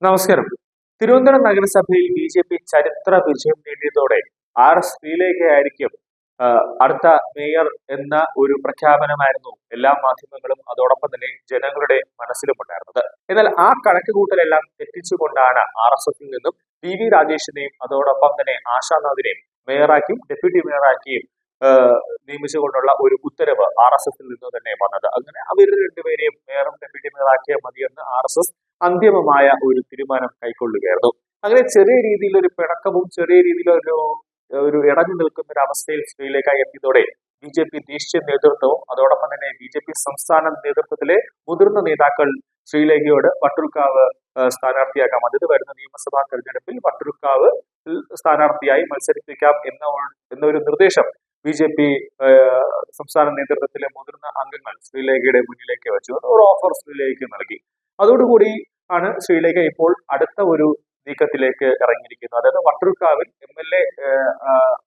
നമസ്കാരം. തിരുവനന്തപുരം നഗരസഭയിൽ ബി.ജെ.പി ചരിത്ര വിജയം നേടിയതോടെ ശ്രീലേഖയായിരിക്കും അടുത്ത മേയർ എന്ന ഒരു പ്രഖ്യാപനമായിരുന്നു എല്ലാ മാധ്യമങ്ങളും അതോടൊപ്പം തന്നെ ജനങ്ങളുടെ മനസ്സിലുമുണ്ടായിരുന്നത്. എന്നാൽ ആ കണക്കുകൂട്ടലെല്ലാം തെറ്റിച്ചുകൊണ്ടാണ് RSSൽ നിന്നും PV രാജേഷിനെയും അതോടൊപ്പം തന്നെ ആശാനാഥിനെയും മേയറാക്കിയും ഡെപ്യൂട്ടി മേയറാക്കിയും നിയമിച്ചുകൊണ്ടുള്ള ഒരു ഉത്തരവ് RSSൽ നിന്ന് തന്നെ വന്നത്. അങ്ങനെ അവർ രണ്ടുപേരെയും മേയറും ഡെപ്യൂട്ടി മേയറാക്കിയാൽ മതിയെന്ന് RSS അന്തിമമായ ഒരു തീരുമാനം കൈക്കൊള്ളുകയായിരുന്നു. അങ്ങനെ ചെറിയ രീതിയിൽ ഒരു പിണക്കവും ചെറിയ രീതിയിലൊരു ഒരു ഇടഞ്ഞു നിൽക്കുന്ന ഒരു അവസ്ഥയിൽ ശ്രീലേഖ എത്തിയതോടെ ബി.ജെ.പി ദേശീയ നേതൃത്വവും അതോടൊപ്പം തന്നെ ബി.ജെ.പി സംസ്ഥാന നേതൃത്വത്തിലെ മുതിർന്ന നേതാക്കൾ ശ്രീലേഖയോട് വട്ടിയൂർക്കാവ് സ്ഥാനാർത്ഥിയാക്കാം, അതിന് വരുന്ന നിയമസഭാ തെരഞ്ഞെടുപ്പിൽ വട്ടിയൂർക്കാവ് സ്ഥാനാർത്ഥിയായി മത്സരിപ്പിക്കാം എന്നൊരു നിർദ്ദേശം ബി.ജെ.പി സംസ്ഥാന നേതൃത്വത്തിലെ മുതിർന്ന അംഗങ്ങൾ ശ്രീലേഖയുടെ മുന്നിലേക്ക് വെച്ചു. ഒരു ഓഫർ ശ്രീലേഖയ്ക്ക് നൽകി. അതോടുകൂടി ആണ് ശ്രീലേഖ ഇപ്പോൾ അടുത്ത ഒരു നീക്കത്തിലേക്ക് ഇറങ്ങിയിരിക്കുന്നത്. അതായത് വട്ടിയൂർക്കാവിൽ MLA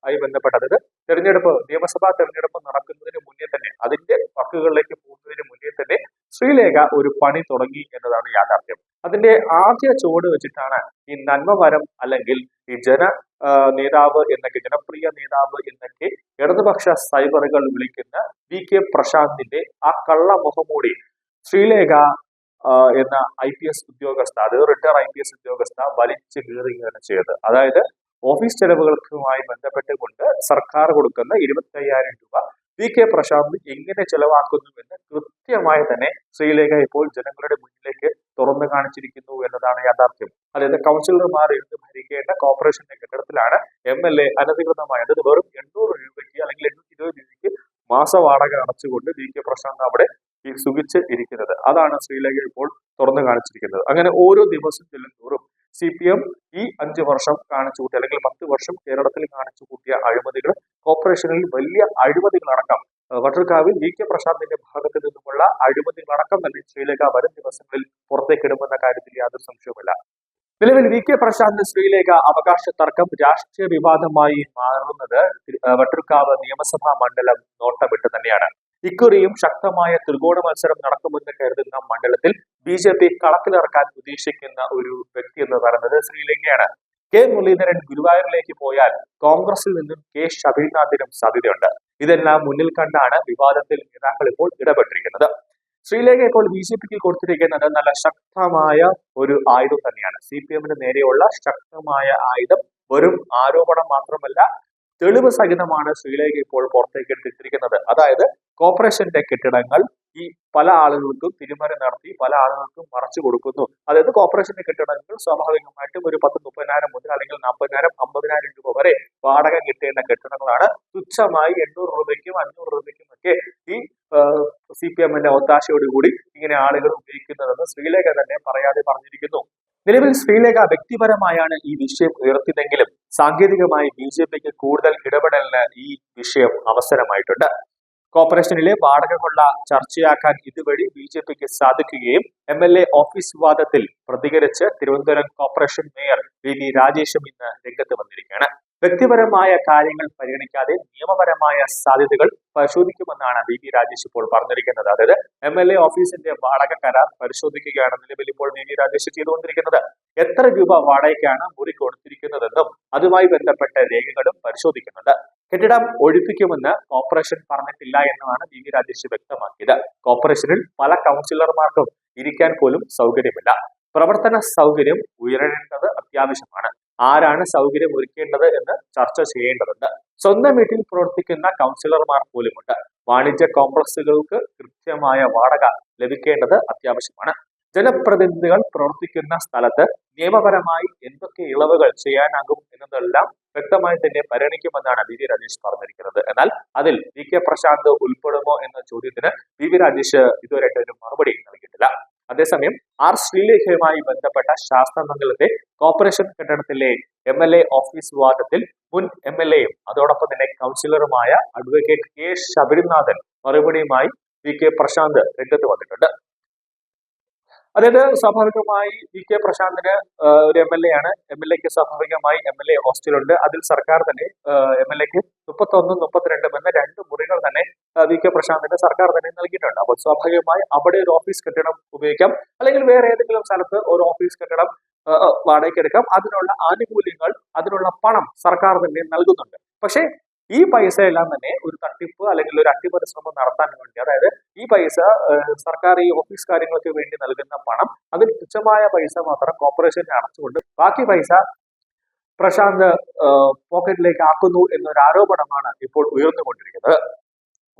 ആയി ബന്ധപ്പെട്ട, അതായത് നിയമസഭാ തെരഞ്ഞെടുപ്പ് നടക്കുന്നതിന് മുന്നേ തന്നെ, അതിന്റെ വർക്കുകളിലേക്ക് പോകുന്നതിന് മുന്നേ തന്നെ ശ്രീലേഖ ഒരു പണി തുടങ്ങി എന്നതാണ് യാഥാർത്ഥ്യം. അതിന്റെ ആദ്യ ചുവട് വെച്ചിട്ടാണ് ഈ നന്മമരം അല്ലെങ്കിൽ ഈ നേതാവ് എന്നൊക്കെ, ജനപ്രിയ നേതാവ് എന്നൊക്കെ ഇടതുപക്ഷ സൈബറുകൾ വിളിക്കുന്ന VK പ്രശാന്തിന്റെ ആ കള്ള മുഖംമൂടി ശ്രീലേഖ എന്ന IPS ഉദ്യോഗസ്ഥ, അത് റിട്ടയർ IPS ഉദ്യോഗസ്ഥ വലിച്ചു കീറുകയാണ് ചെയ്തത്. അതായത് ഓഫീസ് ചെലവുകൾക്കുമായി ബന്ധപ്പെട്ടുകൊണ്ട് സർക്കാർ കൊടുക്കുന്ന 25,000 രൂപ VK പ്രശാന്ത് എങ്ങനെ ചെലവാക്കുന്നുവെന്ന് കൃത്യമായി തന്നെ ശ്രീലേഖ ഇപ്പോൾ ജനങ്ങളുടെ മുന്നിലേക്ക് തുറന്നു കാണിച്ചിരിക്കുന്നു എന്നതാണ് യാഥാർത്ഥ്യം. അതായത് കൗൺസിലർമാർ ഇന്ന് ഭരിക്കേണ്ട കോർപ്പറേഷന്റെ കെട്ടിടത്തിലാണ് MLA അനധികൃതമായി, അതായത് വെറും 800 രൂപയ്ക്ക് അല്ലെങ്കിൽ 820 രൂപയ്ക്ക് മാസ വാടക അടച്ചുകൊണ്ട് VK പ്രശാന്ത് അവിടെ സുഖിച്ച് ഇരിക്കുന്നത്. അതാണ് ശ്രീലേഖ ഇപ്പോൾ തുറന്നു കാണിച്ചിരിക്കുന്നത്. അങ്ങനെ ഓരോ ദിവസം ചെല്ലുന്തോറും CPM ഈ 5 വർഷം കാണിച്ചു കൂട്ടിയ അല്ലെങ്കിൽ 10 വർഷം കേരളത്തിൽ കാണിച്ചു കൂട്ടിയ അഴിമതികൾ, കോർപ്പറേഷനിൽ വലിയ അഴിമതികളടക്കം, വട്ടിയൂർക്കാവിൽ VK പ്രശാന്തിന്റെ ഭാഗത്ത് നിന്നുമുള്ള അഴിമതികളടക്കം തന്നെ ശ്രീലേഖ വരും ദിവസങ്ങളിൽ പുറത്തേക്കിടുമെന്ന കാര്യത്തിൽ യാതൊരു സംശയവുമില്ല. നിലവിൽ VK പ്രശാന്ത് ശ്രീലേഖ അവകാശ തർക്കം രാഷ്ട്രീയ വിവാദമായി മാറുന്നത് വട്ടിയൂർക്കാവ് നിയമസഭാ മണ്ഡലം നോട്ടമിട്ട് തന്നെയാണ്. ഇക്കുറിയും ശക്തമായ ത്രികോണ മത്സരം നടക്കുമെന്ന് കരുതുന്ന മണ്ഡലത്തിൽ BJP കളത്തിലിറക്കാൻ ഉദ്ദേശിക്കുന്ന ഒരു വ്യക്തി എന്ന് പറയുന്നത് ശ്രീലേഖയാണ്. K മുരളീധരൻ ഗുരുവായൂരിലേക്ക് പോയാൽ കോൺഗ്രസിൽ നിന്നും K ശബരിനാഥിനും സാധ്യതയുണ്ട്. ഇതെല്ലാം മുന്നിൽ കണ്ടാണ് വിവാദത്തിൽ നേതാക്കൾ ഇപ്പോൾ ഇടപെട്ടിരിക്കുന്നത്. ശ്രീലേഖ ഇപ്പോൾ BJPക്ക് കൊടുത്തിരിക്കുന്നത് നല്ല ശക്തമായ ഒരു ആയുധം തന്നെയാണ്. CPM-ന് നേരെയുള്ള ശക്തമായ ആയുധം വെറും ആരോപണം മാത്രമല്ല, തെളിവ് സഹിതമാണ് ശ്രീലേഖ ഇപ്പോൾ പുറത്തേക്ക് എടുത്തിരിക്കുന്നത്. അതായത് കോർപ്പറേഷന്റെ കെട്ടിടങ്ങൾ ഈ പല ആളുകൾക്കും തിരിമറി നടത്തി പല ആളുകൾക്കും മറച്ചു കൊടുക്കുന്നു. അതായത് കോർപ്പറേഷന്റെ കെട്ടിടങ്ങൾ സ്വാഭാവികമായിട്ടും ഒരു 10-30,000 മുതൽ അല്ലെങ്കിൽ 40,000, 50,000 രൂപ വരെ വാടക കിട്ടേണ്ട കെട്ടിടങ്ങളാണ് തുച്ഛമായി 800 രൂപയ്ക്കും 500 രൂപയ്ക്കും ഒക്കെ ഈ CPM-ന്റെ ഒത്താശയോടുകൂടി ഇങ്ങനെ ആളുകൾ ഉപയോഗിക്കുന്നതെന്ന് ശ്രീലേഖ തന്നെ പറയാതെ പറഞ്ഞിരിക്കുന്നു. നിലവിൽ ശ്രീലേഖ വ്യക്തിപരമായാണ് ഈ വിഷയം ഉയർത്തിയതെങ്കിലും സാങ്കേതികമായി BJPക്ക് കൂടുതൽ ഇടപെടലിന് ഈ വിഷയം അവസരമായിട്ടുണ്ട്. കോർപ്പറേഷനിലെ വാടക കൊള്ള ചർച്ചയാക്കാൻ ഇതുവഴി BJPക്ക് സാധിക്കുകയും MLA ഓഫീസ് വിവാദത്തിൽ പ്രതികരിച്ച് തിരുവനന്തപുരം കോർപ്പറേഷൻ മേയർ VV രാജേഷും ഇന്ന് രംഗത്ത് വന്നിരിക്കുകയാണ്. വ്യക്തിപരമായ കാര്യങ്ങൾ പരിഗണിക്കാതെ നിയമപരമായ സാധ്യതകൾ പരിശോധിക്കുമെന്നാണ് VV രാജേഷ് ഇപ്പോൾ പറഞ്ഞിരിക്കുന്നത്. അതായത് MLA ഓഫീസിന്റെ വാടക കരാർ പരിശോധിക്കുകയാണ് നിലവിൽ ഇപ്പോൾ VV രാജേഷ് ചെയ്തുകൊണ്ടിരിക്കുന്നത്. എത്ര രൂപ വാടകയ്ക്കാണ് മുറി കൊടുത്തിരിക്കുന്നതെന്നും അതുമായി ബന്ധപ്പെട്ട രേഖകളും പരിശോധിക്കുന്നുണ്ട്. കെട്ടിടം ഒഴിപ്പിക്കുമെന്ന് കോർപ്പറേഷൻ പറഞ്ഞിട്ടില്ല എന്നുമാണ് VV രാജേഷ് വ്യക്തമാക്കിയത്. കോർപ്പറേഷനിൽ പല കൗൺസിലർമാർക്കും ഇരിക്കാൻ പോലും സൗകര്യമില്ല. പ്രവർത്തന സൗകര്യം ഉയരേണ്ടത് അത്യാവശ്യമാണ്. ആരാണ് സൗകര്യം ഒരുക്കേണ്ടത് എന്ന് ചർച്ച ചെയ്യേണ്ടതുണ്ട്. സ്വന്തം വീട്ടിൽ പ്രവർത്തിക്കുന്ന കൗൺസിലർമാർ പോലുമുണ്ട്. വാണിജ്യ കോംപ്ലക്സുകൾക്ക് കൃത്യമായ വാടക ലഭിക്കേണ്ടത് അത്യാവശ്യമാണ്. ജനപ്രതിനിധികൾ പ്രവർത്തിക്കുന്ന സ്ഥലത്ത് നിയമപരമായി എന്തൊക്കെ ഇളവുകൾ ചെയ്യാനാകും എന്നതെല്ലാം വ്യക്തമായി തന്നെ പരിഗണിക്കുമെന്നാണ് VV രാജേഷ് പറഞ്ഞിരിക്കുന്നത്. എന്നാൽ അതിൽ VK പ്രശാന്ത് ഉൾപ്പെടുമോ എന്ന ചോദ്യത്തിന് VV രാജേഷ് ഇതുവരെയായിട്ട് ഒരു മറുപടി നൽകിയിട്ടില്ല. അതേസമയം ശ്രീലേഖയുമായി ബന്ധപ്പെട്ട ശാസ്ത്രമംഗലത്തെ കോർപ്പറേഷൻ കെട്ടിടത്തിലെ MLA ഓഫീസ് വിവാദത്തിൽ മുൻ MLA-യും അതോടൊപ്പം തന്നെ കൗൺസിലറുമായ അഡ്വക്കേറ്റ് K ശബരിനാഥൻ മറുപടിയുമായി VK പ്രശാന്ത് രംഗത്ത് വന്നിട്ടുണ്ട്. അതായത് സ്വാഭാവികമായി VK പ്രശാന്തിന് ഒരു MLA ആണ്. MLA-ക്ക് സ്വാഭാവികമായി MLA ഹോസ്റ്റലുണ്ട്. അതിൽ സർക്കാർ തന്നെ MLA-ക്ക് 31, 32 എന്ന 2 മുറികൾ തന്നെ VK പ്രശാന്തിന് സർക്കാർ തന്നെ നൽകിയിട്ടുണ്ട്. അപ്പോൾ സ്വാഭാവികമായി അവിടെ ഒരു ഓഫീസ് കെട്ടിടം ഉപയോഗിക്കാം, അല്ലെങ്കിൽ വേറെ ഏതെങ്കിലും സ്ഥലത്ത് ഒരു ഓഫീസ് കെട്ടിടം വാടകയ്ക്ക് എടുക്കാം. അതിനുള്ള ആനുകൂല്യങ്ങൾ, അതിനുള്ള പണം സർക്കാർ തന്നെ നൽകുന്നുണ്ട്. പക്ഷേ ഈ പൈസ എല്ലാം തന്നെ ഒരു തട്ടിപ്പ് അല്ലെങ്കിൽ ഒരു അട്ടിമറി ശ്രമം നടത്താൻ വേണ്ടി, അതായത് ഈ പൈസ സർക്കാർ ഈ ഓഫീസ് കാര്യങ്ങൾക്ക് വേണ്ടി നൽകുന്ന പണം, അതിൽ തുച്ഛമായ പൈസ മാത്രം കോർപ്പറേഷന് അടച്ചുകൊണ്ട് ബാക്കി പൈസ പ്രശാന്ത് പോക്കറ്റിലേക്ക് ആക്കുന്നു എന്നൊരു ആരോപണമാണ് ഇപ്പോൾ ഉയർന്നുകൊണ്ടിരിക്കുന്നത്.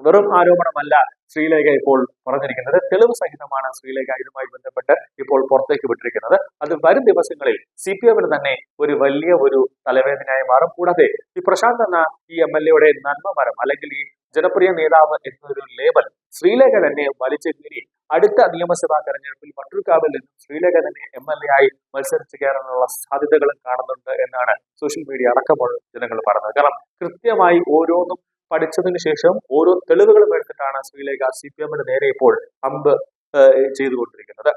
വെറും ആരോപണമല്ല ശ്രീലേഖ ഇപ്പോൾ പറഞ്ഞിരിക്കുന്നത്, തെളിവ് സഹിതമാണ് ശ്രീലേഖ ഇതുമായി ബന്ധപ്പെട്ട് ഇപ്പോൾ പുറത്തേക്ക് വിട്ടിരിക്കുന്നത്. അത് വരും ദിവസങ്ങളിൽ CPM തന്നെ ഒരു വലിയ ഒരു തലവേദനയായി മാറും. കൂടാതെ ഈ പ്രശാന്ത് എന്ന ഈ MLA നന്മ മരം അല്ലെങ്കിൽ ഈ ജനപ്രിയ നേതാവ് എന്നൊരു ലേബൽ ശ്രീലേഖ തന്നെ വലിച്ചു കീറി അടുത്ത നിയമസഭാ തെരഞ്ഞെടുപ്പിൽ വട്ടിയൂർക്കാവിൽ നിന്നും ശ്രീലേഖ തന്നെ MLA ആയി മത്സരിച്ചു കയറാനുള്ള സാധ്യതകളും കാണുന്നുണ്ട് എന്നാണ് സോഷ്യൽ മീഡിയ അടക്കമുള്ള ജനങ്ങൾ പറയുന്നത്. കാരണം കൃത്യമായി ഓരോന്നും പഠിച്ചതിന് ശേഷം ഓരോ തെളിവുകളും എടുത്തിട്ടാണ് ശ്രീലേഖ CPM നേരെ ഇപ്പോൾ അമ്പ് ചെയ്തുകൊണ്ടിരിക്കുന്നത്.